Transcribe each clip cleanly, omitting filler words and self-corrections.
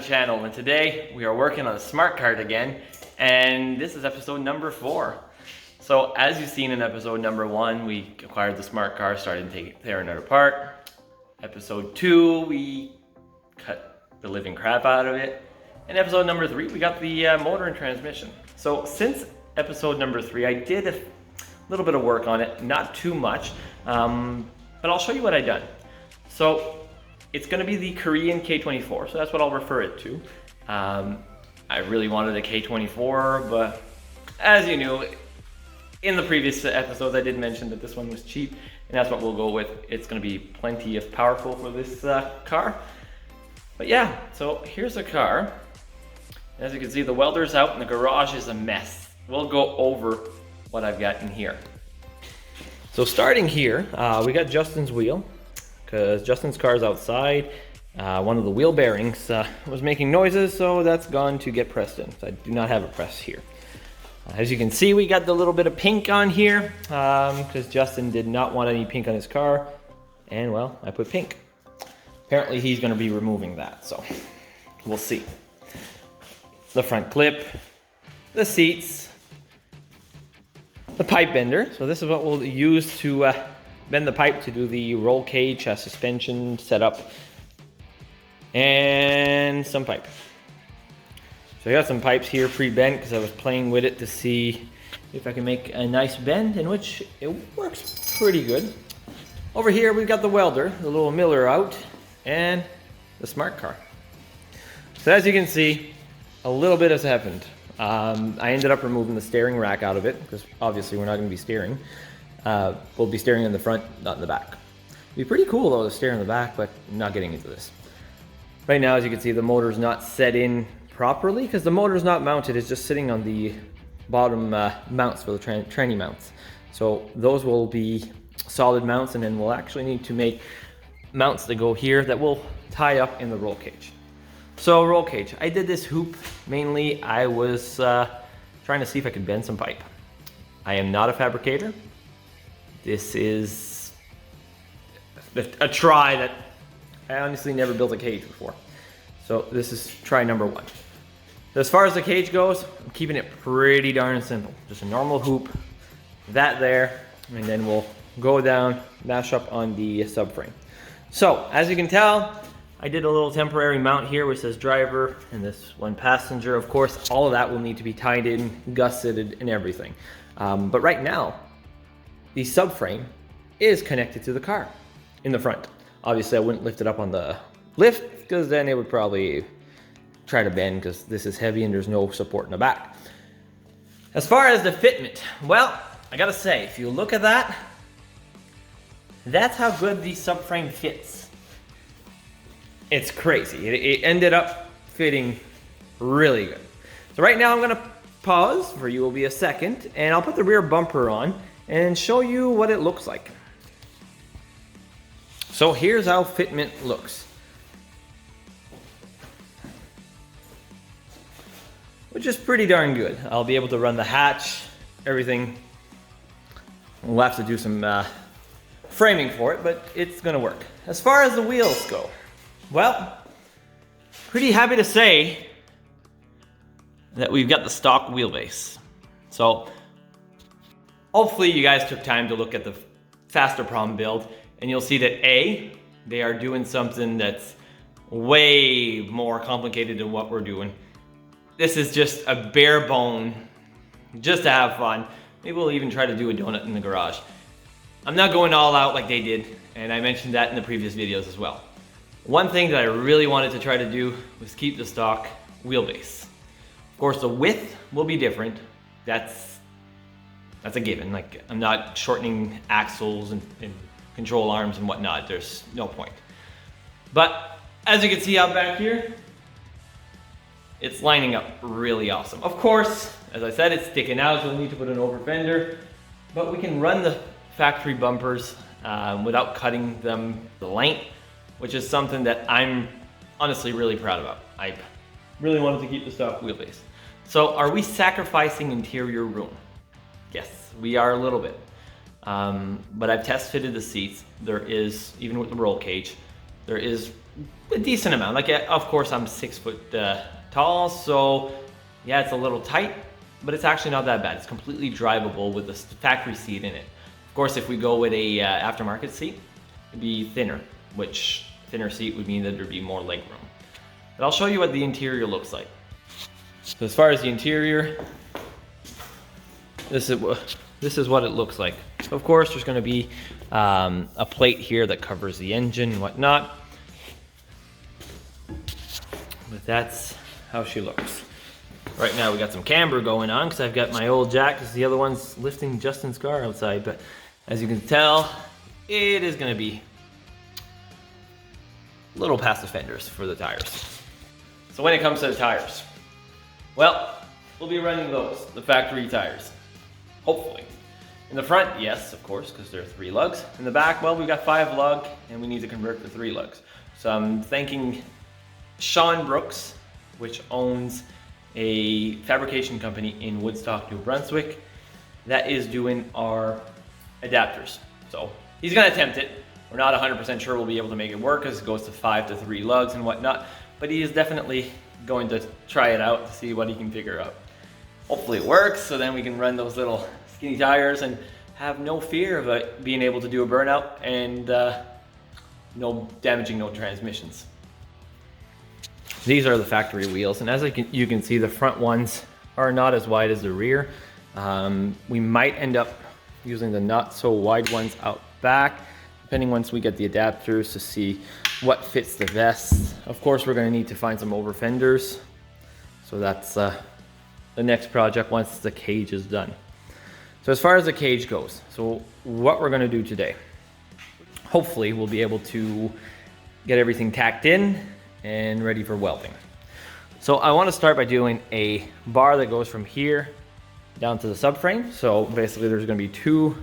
channel, and today we are working on a SmartKart again, and this is episode number 4. So as you've seen in episode number 1, we acquired the SmartKart, started tearing it apart. Episode 2, we cut the living crap out of it. And episode number 3, we got the motor and transmission. So since episode number 3, I did a little bit of work on it, not too much, but I'll show you what I done. So it's going to be the Korean K24, so that's what I'll refer it to. I really wanted a K24, but as you knew, in the previous episodes I did mention that this one was cheap, and that's what we'll go with. It's going to be plenty of powerful for this car. But yeah, so here's the car. As you can see, the welder's out and the garage is a mess. We'll go over what I've got in here. So starting here, we got Justin's wheel, because Justin's car is outside. One of the wheel bearings was making noises, so that's gone to get pressed in. So I do not have a press here. As you can see, we got the little bit of pink on here, because Justin did not want any pink on his car, and well, I put pink. Apparently he's going to be removing that, so we'll see. The front clip, the seats, the pipe bender. So this is what we'll use to bend the pipe to do the roll cage suspension setup, and some pipe. So I got some pipes here pre-bent because I was playing with it to see if I can make a nice bend, in which it works pretty good. Over here we've got the welder, the little miller out, and the SmartKart. So as you can see, a little bit has happened. I ended up removing the steering rack out of it because obviously we're not going to be steering. We'll be steering in the front, not in the back. It'd be pretty cool though to steer in the back, but I'm not getting into this. Right now, as you can see, the motor's not set in properly because the motor's not mounted. It's just sitting on the bottom mounts for the tranny mounts. So those will be solid mounts, and then we'll actually need to make mounts that go here that will tie up in the roll cage. So roll cage, I did this hoop mainly. I was trying to see if I could bend some pipe. I am not a fabricator. This is a try that I honestly never built a cage before. So this is try number 1. As far as the cage goes, I'm keeping it pretty darn simple. Just a normal hoop, that there, and then we'll go down, mash up on the subframe. So as you can tell, I did a little temporary mount here which says driver and this one passenger. Of course, all of that will need to be tied in, gusseted, and everything. But right now, the subframe is connected to the car in the front. Obviously, I wouldn't lift it up on the lift because then it would probably try to bend because this is heavy and there's no support in the back. As far as the fitment, well, I gotta say, if you look at that, that's how good the subframe fits. It's crazy. It ended up fitting really good. So right now I'm gonna pause, for you will be a second, and I'll put the rear bumper on and show you what it looks like. So here's how fitment looks. Which is pretty darn good. I'll be able to run the hatch, everything. We'll have to do some framing for it, but it's gonna work. As far as the wheels go, well, pretty happy to say that we've got the stock wheelbase. So hopefully you guys took time to look at the Fabricating build, and you'll see that A, they are doing something that's way more complicated than what we're doing. This is just a bare bone, just to have fun. Maybe we'll even try to do a donut in the garage. I'm not going all out like they did, and I mentioned that in the previous videos as well. One thing that I really wanted to try to do was keep the stock wheelbase. Of course, the width will be different. That's a given. Like, I'm not shortening axles and control arms and whatnot. There's no point. But as you can see out back here, it's lining up really awesome. Of course, as I said, it's sticking out, so we'll need to put an over fender, but we can run the factory bumpers without cutting them the length, which is something that I'm honestly really proud about. I really wanted to keep the stock wheelbase. So are we sacrificing interior room? Yes, we are a little bit. But I've test fitted the seats. There is, even with the roll cage, there is a decent amount. Like, of course, I'm 6 foot tall, so yeah, it's a little tight, but it's actually not that bad. It's completely drivable with the factory seat in it. Of course, if we go with a aftermarket seat, it'd be thinner, which thinner seat would mean that there'd be more leg room. But I'll show you what the interior looks like. So as far as the interior, this is what it looks like. Of course, there's going to be a plate here that covers the engine and whatnot. But that's how she looks. Right now we got some camber going on because I've got my old jack because the other one's lifting Justin's car outside. But as you can tell, it is going to be a little past the fenders for the tires. So when it comes to the tires, well, we'll be running those, the factory tires, hopefully. In the front, yes, of course, because there are 3 lugs. In the back, well, we've got 5 lug and we need to convert to 3 lugs. So I'm thanking Sean Brooks, which owns a fabrication company in Woodstock, New Brunswick, that is doing our adapters. So he's gonna attempt it. We're not 100% sure we'll be able to make it work as it goes to 5 to 3 lugs and whatnot, but he is definitely going to try it out to see what he can figure out. Hopefully it works, so then we can run those little skinny tires and have no fear of it being able to do a burnout and no damaging no transmissions. These are the factory wheels, and as you can see, the front ones are not as wide as the rear. We might end up using the not so wide ones out back, depending once we get the adapters to see what fits the vest. Of course, we're going to need to find some over fenders, so that's the next project once the cage is done. So as far as the cage goes, so what we're going to do today, hopefully we'll be able to get everything tacked in and ready for welding. So I want to start by doing a bar that goes from here down to the subframe. So basically there's going to be 2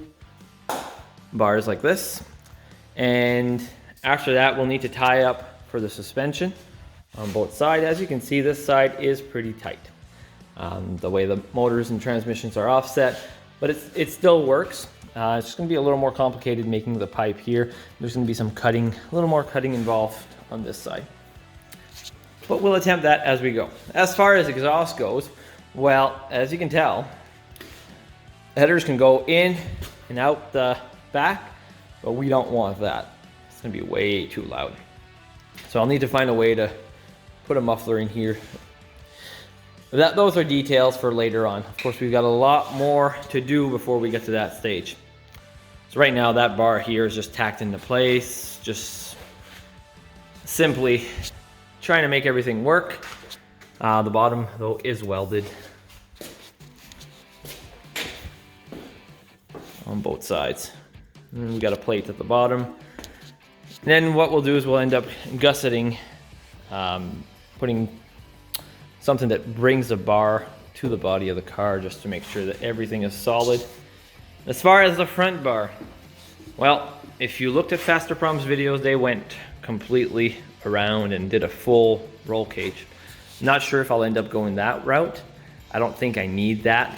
bars like this, and after that we'll need to tie up for the suspension on both sides. As you can see, this side is pretty tight, the way the motors and transmissions are offset, but it still works. It's just going to be a little more complicated making the pipe here. There's going to be some cutting, a little more cutting involved on this side. But we'll attempt that as we go. As far as exhaust goes, well, as you can tell, headers can go in and out the back, but we don't want that. It's gonna be way too loud. So I'll need to find a way to put a muffler in here. Those are details for later on. Of course, we've got a lot more to do before we get to that stage. So right now, that bar here is just tacked into place, just simply trying to make everything work. The bottom, though, is welded on both sides. And we got a plate at the bottom. Then what we'll do is we'll end up gusseting, putting something that brings the bar to the body of the car just to make sure that everything is solid. As far as the front bar, well, if you looked at Slowerproms videos, they went completely around and did a full roll cage. Not sure if I'll end up going that route. I don't think I need that.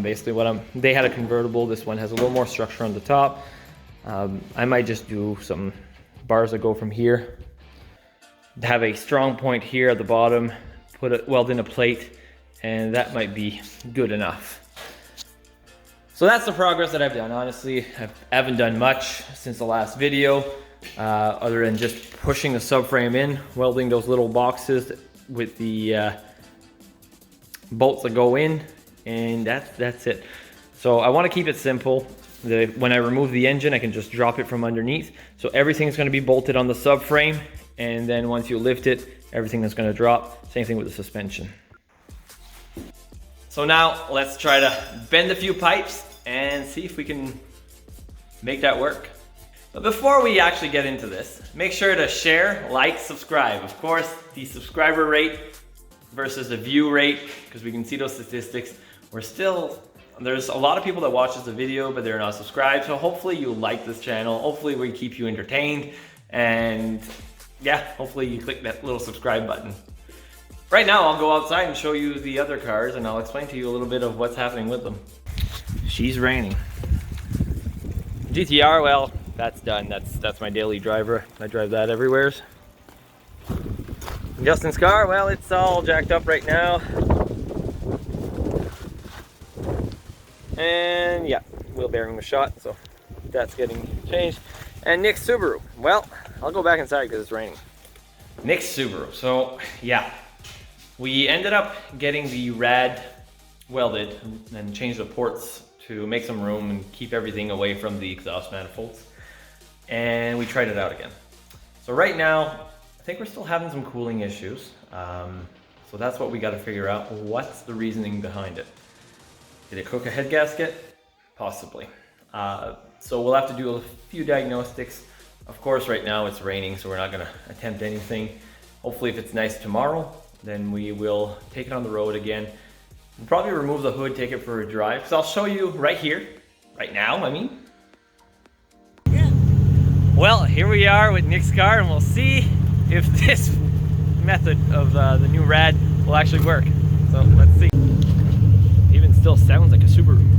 Basically they had a convertible. This one has a little more structure on the top. I might just do some bars that go from here, have a strong point here at the bottom, weld in a plate, and that might be good enough. So that's the progress that I've done. Honestly, I haven't done much since the last video, other than just pushing the subframe in, welding those little boxes with the bolts that go in, and that's it. So I want to keep it simple. When I remove the engine, I can just drop it from underneath. So everything's going to be bolted on the subframe, and then once you lift it, everything is going to drop. Same thing with the suspension. So now let's try to bend a few pipes and see if we can make that work. But before we actually get into this, make sure to share, like, subscribe. Of course, the subscriber rate versus the view rate, because we can see those statistics. There's a lot of people that watches the video, but they're not subscribed. So hopefully you like this channel. Hopefully we keep you entertained. And yeah, hopefully you click that little subscribe button. Right now, I'll go outside and show you the other cars, and I'll explain to you a little bit of what's happening with them. She's raining. GTR, well, that's done. That's my daily driver. I drive that everywhere. Justin's car, well, it's all jacked up right now. And yeah, wheel bearing was shot, so that's getting changed. And Nick's Subaru, well, I'll go back inside because it's raining. Nick's Subaru, so yeah, we ended up getting the rad welded and changed the ports to make some room and keep everything away from the exhaust manifolds. And we tried it out again. So right now, I think we're still having some cooling issues. So that's what we got to figure out. What's the reasoning behind it? Did it cook a head gasket? Possibly. So we'll have to do a few diagnostics. Of course, right now it's raining, so we're not going to attempt anything. Hopefully, if it's nice tomorrow, then we will take it on the road again. We'll probably remove the hood, take it for a drive. Because I'll show you right here, right now, I mean. Yeah. Well, here we are with Nick's car, and we'll see if this method of the new rad will actually work. So let's see. It even still sounds like a Subaru.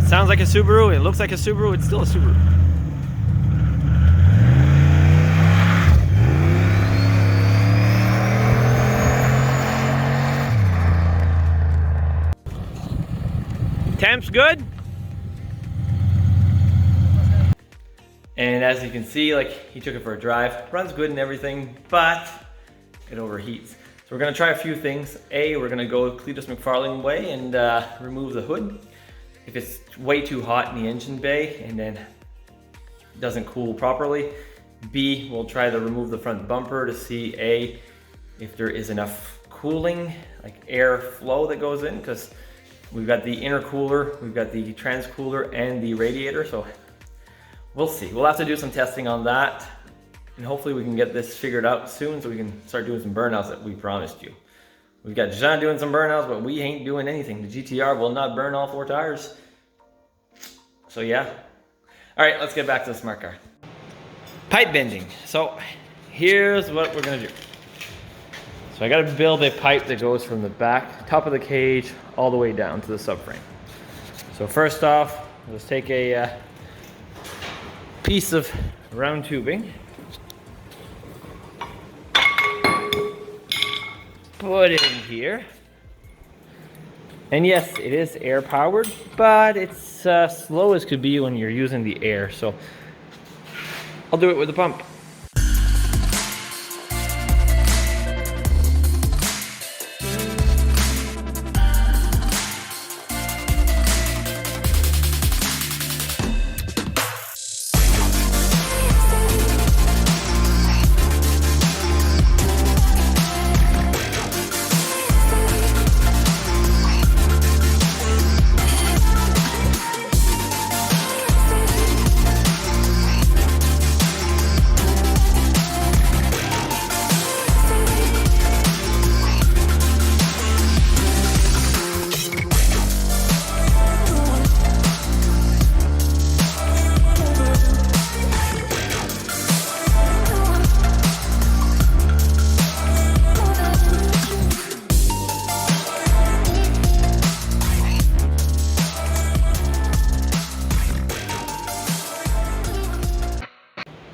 Sounds like a Subaru, it looks like a Subaru, it's still a Subaru. Temp's good. And as you can see, like, he took it for a drive. Runs good and everything, but it overheats. So we're gonna try a few things. A, we're gonna go Cletus McFarlane way and remove the hood. If it's way too hot in the engine bay and then doesn't cool properly. B, we'll try to remove the front bumper to see A, if there is enough cooling, like air flow that goes in, because we've got the intercooler, we've got the transcooler and the radiator, so we'll see. We'll have to do some testing on that, and hopefully we can get this figured out soon so we can start doing some burnouts that we promised you. We've got Jean doing some burnouts, but we ain't doing anything. The GTR will not burn all 4 tires. So yeah. All right, let's get back to the SmartKart. Pipe bending. So here's what we're gonna do. So I gotta build a pipe that goes from the back, top of the cage, all the way down to the subframe. So first off, let's take a piece of round tubing. Put it in here. And yes, it is air powered, but it's slow as could be when you're using the air. So I'll do it with the pump.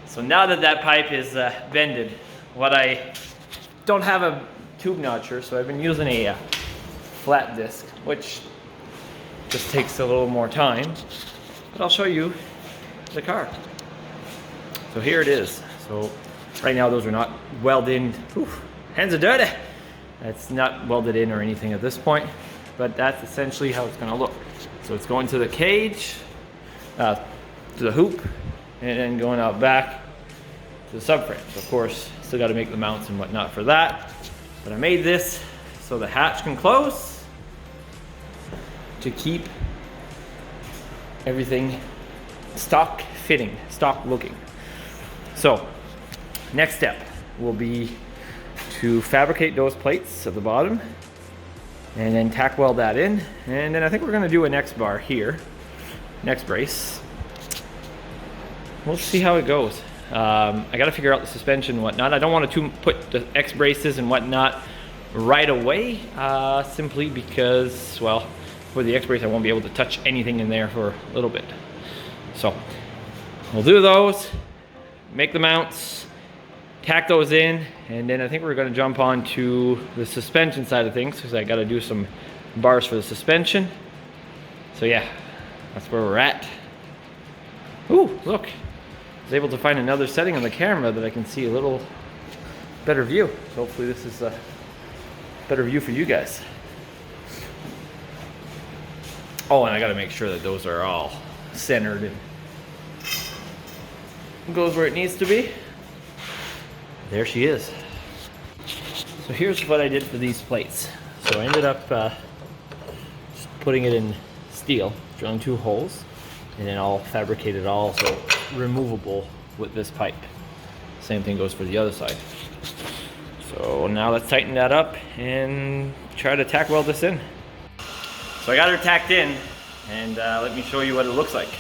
So now that that pipe is bended, what I don't have a tube notcher, so I've been using a flat disc, which just takes a little more time, but I'll show you the car. So here it is. So right now those are not welded in. Oof, hands are dirty. It's not welded in or anything at this point, but that's essentially how it's gonna look. So it's going to the cage, to the hoop, and then going out back to the subframes. Of course, still got to make the mounts and whatnot for that. But I made this so the hatch can close to keep everything stock fitting, stock looking. So next step will be to fabricate those plates at the bottom and then tack weld that in. And then I think we're gonna do a next bar here, next brace. We'll see how it goes. I gotta figure out the suspension and whatnot. I don't want to put the X braces and whatnot right away, simply because, well, for the X brace I won't be able to touch anything in there for a little bit. So we'll do those, make the mounts, tack those in, and then I think we're gonna jump on to the suspension side of things because I gotta do some bars for the suspension. So yeah, that's where we're at. Ooh, look. I was able to find another setting on the camera that I can see a little better view. So hopefully this is a better view for you guys. Oh, and I gotta make sure that those are all centered and goes where it needs to be. There she is. So here's what I did for these plates. So I ended up just putting it in steel, drilling 2 holes, and then I'll fabricate it all so removable with this pipe. Same thing goes for the other side. So now let's tighten that up and try to tack weld this in. So I got her tacked in, and let me show you what it looks like.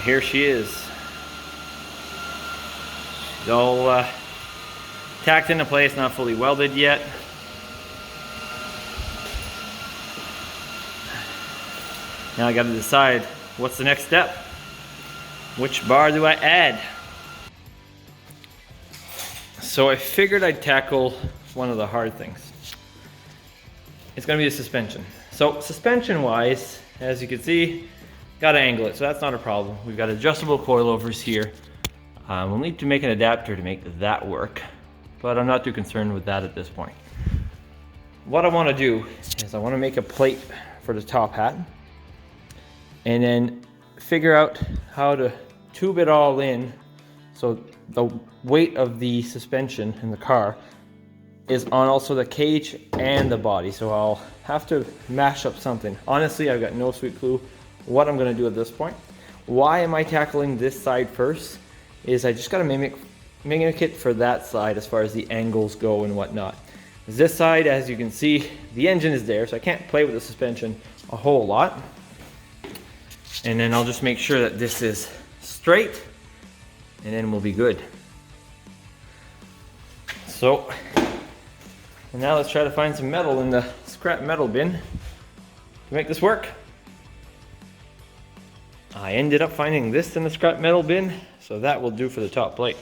Here she is. She's all tacked into place, not fully welded yet. Now I got to decide what's the next step. Which bar do I add? So I figured I'd tackle one of the hard things. It's gonna be the suspension. So suspension wise, as you can see, gotta angle it, so that's not a problem. We've got adjustable coilovers here. We'll need to make an adapter to make that work, but I'm not too concerned with that at this point. What I wanna do is I wanna make a plate for the top hat, and then figure out how to tube it all in so the weight of the suspension in the car is on also the cage and the body. So I'll have to mash up something. Honestly, I've got no sweet clue what I'm gonna do at this point. Why am I tackling this side first? Is I just gotta mimic it for that side as far as the angles go and whatnot. This side, as you can see, the engine is there, so I can't play with the suspension a whole lot. And then I'll just make sure that this is straight, and then we'll be good. So, and now let's try to find some metal in the scrap metal bin to make this work. I ended up finding this in the scrap metal bin, so that will do for the top plate.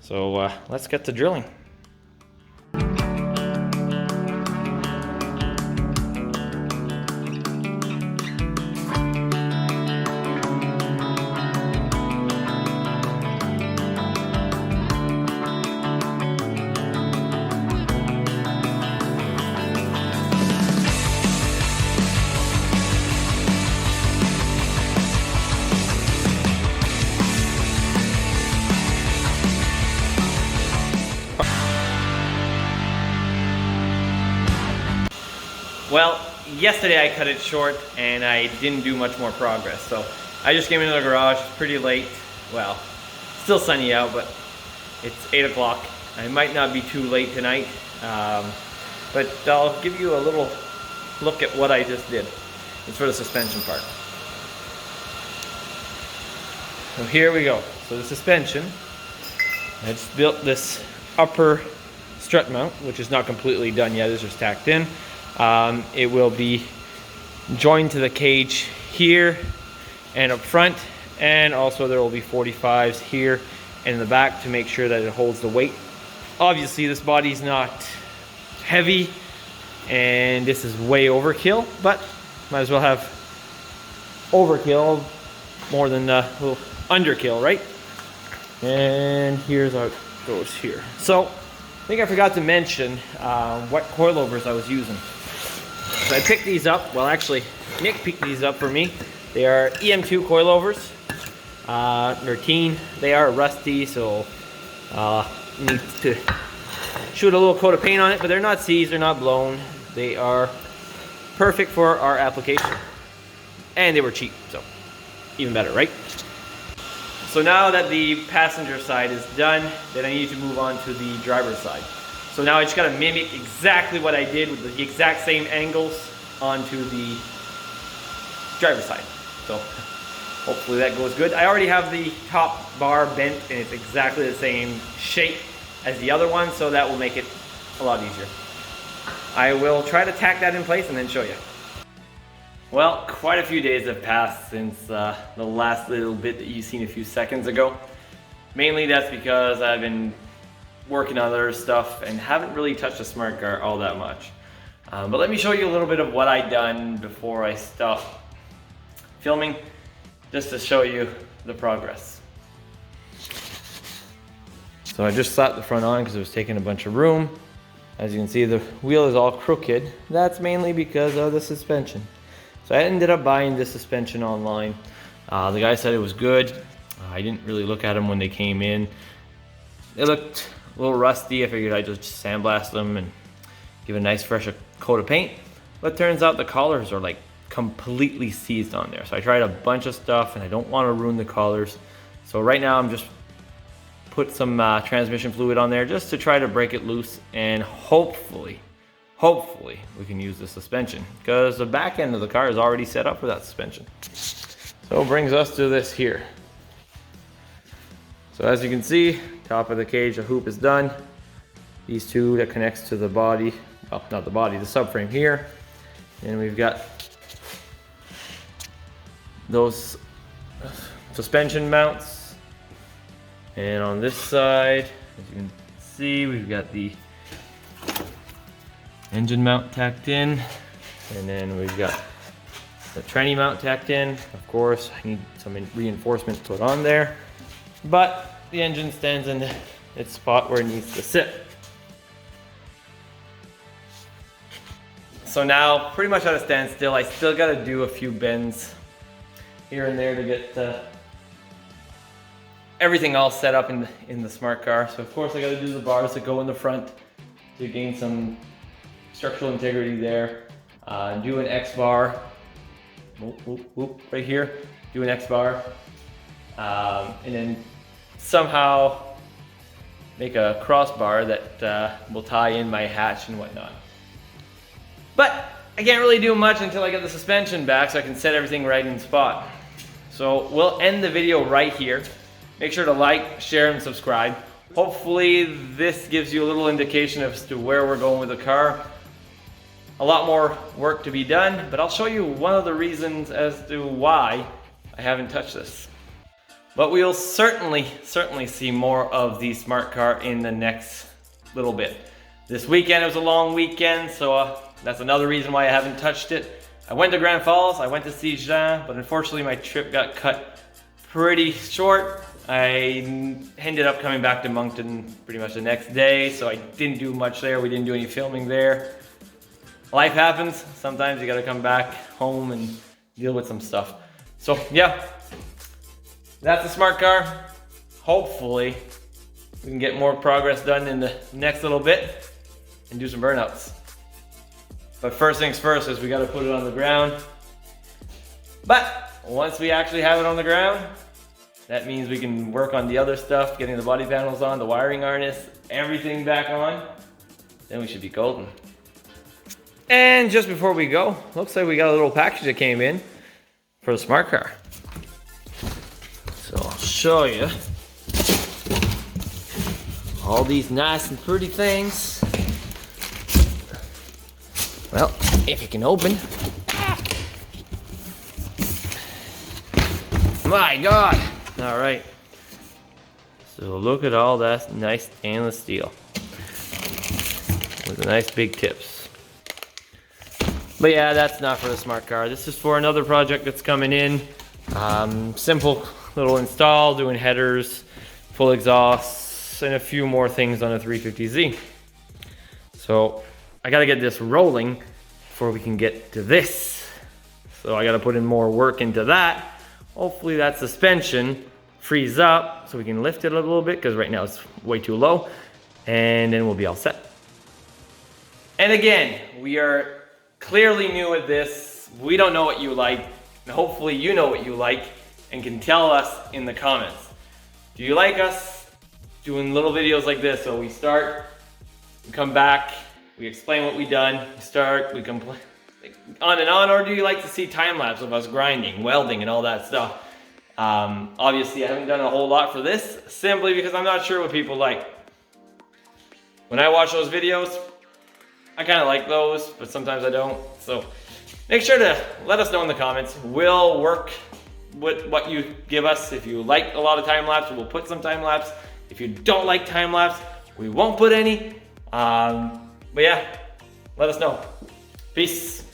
So let's get to drilling. Well, yesterday I cut it short and I didn't do much more progress. So I just came into the garage, it's pretty late. Well, still sunny out, but it's 8 o'clock. I might not be too late tonight, but I'll give you a little look at what I just did. It's for the suspension part. So here we go. So the suspension, I just built this upper strut mount, which is not completely done yet, it's just tacked in. It will be joined to the cage here and up front, and also there will be 45s here and in the back to make sure that it holds the weight. Obviously this body's not heavy and this is way overkill, but might as well have overkill more than a little underkill, right? And here's how it goes here. So I think I forgot to mention what coilovers I was using. So I picked these up, well actually Nick picked these up for me. They are EM2 coilovers. They're teen, they are rusty, so need to shoot a little coat of paint on it, but they're not seized, they're not blown. They are perfect for our application. And they were cheap, so even better, right? So now that the passenger side is done, then I need to move on to the driver's side. So now I just gotta mimic exactly what I did with the exact same angles onto the driver's side. So hopefully that goes good. I already have the top bar bent and it's exactly the same shape as the other one, so that will make it a lot easier. I will try to tack that in place and then show you. Well, quite a few days have passed since the last little bit that you've seen a few seconds ago. Mainly that's because I've been working on other stuff and haven't really touched the SmartKart all that much. But let me show you a little bit of what I've done before I stop filming, just to show you the progress. So I just slapped the front on because it was taking a bunch of room. As you can see, the wheel is all crooked. That's mainly because of the suspension. So I ended up buying this suspension online. The guy said it was good. I didn't really look at them when they came in. They looked a little rusty. I figured I'd just sandblast them and give a nice fresh coat of paint. But turns out the collars are like completely seized on there. So I tried a bunch of stuff and I don't want to ruin the collars. So right now I'm just put some transmission fluid on there just to try to break it loose, and hopefully we can use the suspension because the back end of the car is already set up for that suspension. So it brings us to this here. So as you can see, top of the cage, the hoop is done. These two that connects to the body, well, not the body, the subframe here. And we've got those suspension mounts. And on this side, as you can see, we've got the engine mount tacked in. And then we've got the tranny mount tacked in. Of course, I need some reinforcement put on there. But the engine stands in its spot where it needs to sit. So now, pretty much at a standstill. I still gotta do a few bends here and there to get everything all set up in the SmartKart. So of course I gotta do the bars that go in the front to gain some structural integrity there. Do an X bar, right here, do an X bar. And then somehow make a crossbar that will tie in my hatch and whatnot. But I can't really do much until I get the suspension back so I can set everything right in spot. So we'll end the video right here. Make sure to like, share, and subscribe. Hopefully this gives you a little indication as to where we're going with the car. A lot more work to be done, but I'll show you one of the reasons as to why I haven't touched this. But we'll certainly see more of the SmartKart in the next little bit. This weekend, it was a long weekend, so that's another reason why I haven't touched it. I went to Grand Falls, I went to see Jean, but unfortunately my trip got cut pretty short. I ended up coming back to Moncton pretty much the next day, so I didn't do much there. We didn't do any filming there. Life happens. Sometimes you gotta come back home and deal with some stuff. So yeah, that's the SmartKart. Hopefully we can get more progress done in the next little bit and do some burnouts. But first things first is we gotta put it on the ground. But once we actually have it on the ground, that means we can work on the other stuff, getting the body panels on, the wiring harness, everything back on. Then we should be golden. And just before we go, looks like we got a little package that came in for the SmartKart. So I'll show you all these nice and pretty things. Well, if you can open. My God! All right. So look at all that nice stainless steel with the nice big tips. But yeah, that's not for the SmartKart. This is for another project that's coming in. Simple little install, doing headers, full exhausts, and a few more things on a 350Z. So I gotta get this rolling before we can get to this. So I gotta put in more work into that. Hopefully that suspension frees up so we can lift it a little bit, because right now it's way too low, and then we'll be all set. And again, we are clearly new at this. We don't know what you like, and hopefully you know what you like and can tell us in the comments. Do you like us doing little videos like this? So we start, we come back, we explain what we done, we start, we complain, on and on, or do you like to see time lapse of us grinding, welding, and all that stuff? Obviously, I haven't done a whole lot for this, simply because I'm not sure what people like. When I watch those videos, I kind of like those, but sometimes I don't. So make sure to let us know in the comments. We'll work with what you give us. If you like a lot of time lapse, we'll put some time lapse. If you don't like time lapse, we won't put any. But yeah, let us know. Peace.